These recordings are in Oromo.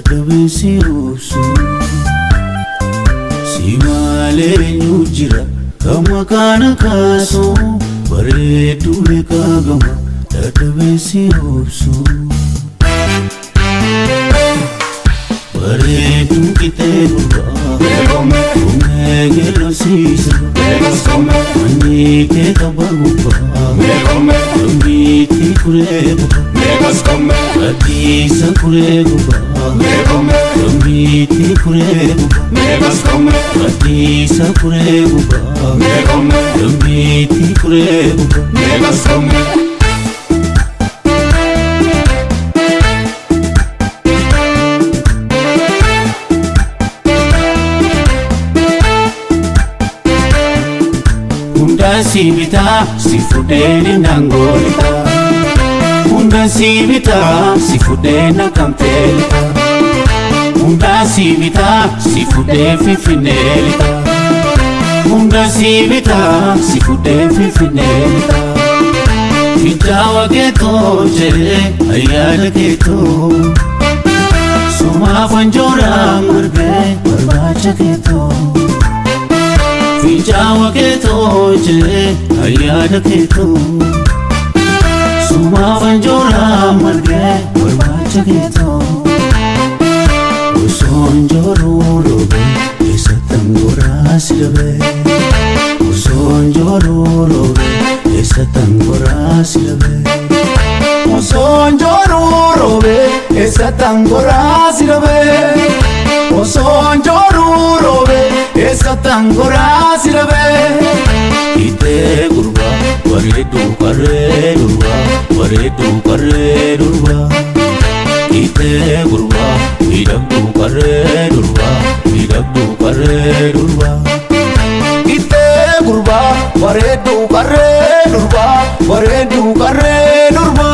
dadhabinsi obsu si malee nyujjira kama kana kaasu bareedu eegama dadhabinsi obsu bareedu kitee gurba gelo sisa mani ke kabagupa ambiti kuregupa atisa kuregupa ambiti kuregupa atisa kuregupa ambiti kuregupa Unda sibita sifudeni nangolita Unda sibita sifudena kampelita Unda sibita sifude fifinelita Unda sibita sifude fifinelita Fijawa keto jere ayala keto Suma fanjora murbe barbacha keto Fijawa keto jere ayada keto Suma fanjora marge barbacha keto Usonjoro robe esa tangora silbe Usonjoro robe esa tangora silbe Usonjoro robe esa tangora silbe Usonjoro robe esa tangora silbe ite gurba waredu karerurwa waredu karerurwa ite gurba midagdu karerurwa midagdu karerurwa ite gurba waredu karerurwa waredu karerurwa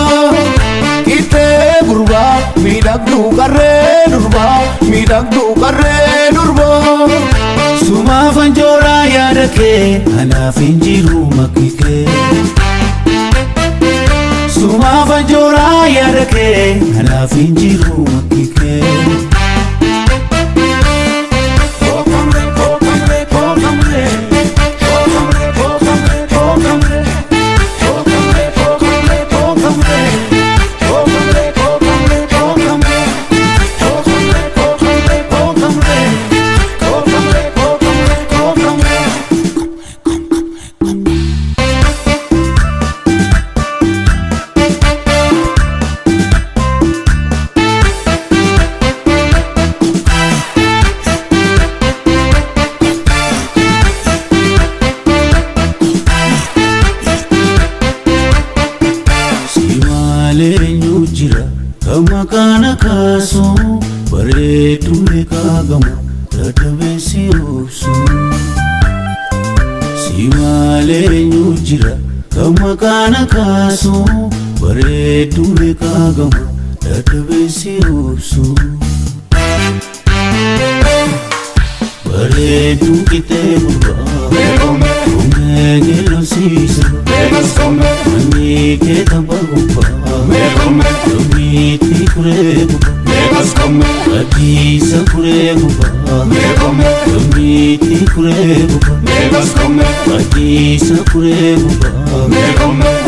ite gurba midagdu karerurwa midagdu karerurwa Suma fanjora yadake anafinjiru makike Suma fanjora yadake anafinjiru makike Nyujira kama kana kaso bareedu eegama dadhabinsi obsu si malee nyujira kama kana kaso bareedu eegama dadhabinsi obsu bareedu kitee gurba gelo sisa mani ke kabagupa ambiti kuregupa atisa kuregupa ambiti kuregupa atisa kuregupa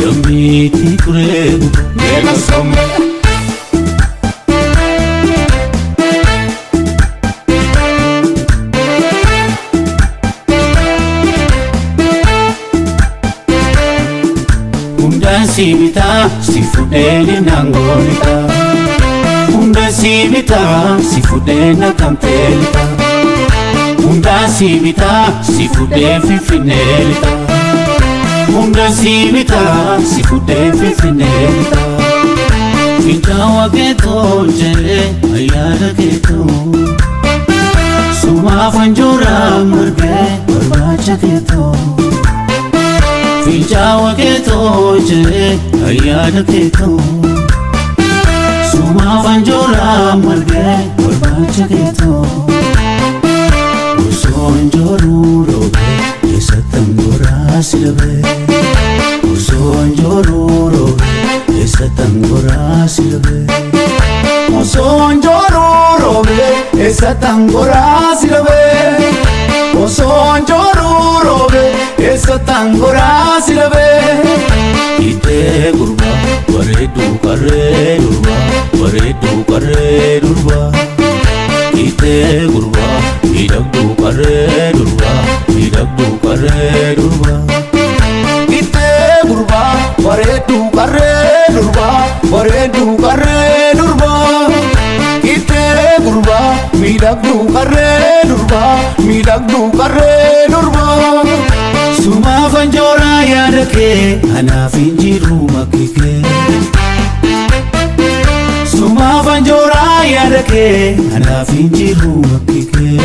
ambiti kuregupa Unda sibita sifudeni nangolita Unda sibita sifudena kampelita Unda sibita sifude fifinelita Unda sibita sifude fifinelita Fijawa keto jere ayada keto Suma fanjora marge barbacha keto Fijawa keto jere ayada keto Suma fanjora marge barbacha keto Usonjoro robe esa tangora silbe Usonjoro robe esa tangora silbe Usonjoro eessattan goraa si dhabe osoon jooruu roobe eessattan goraa si dhabe ittee gurba bareedduu qarree durba bareedduu qarree durba ittee gurba miidhagduu qarree durba miidhagduu qarree durba ittee gurba bareedduu qarree durba bareedduu qarree durba ittee gurba miidhagduu qarree durba miidhagduu qarree durba sumaaf anjooraa yaada kee anaaf hin jiru makki kee sumaaf anjooraa yaada kee anaaf hin jiru makki kee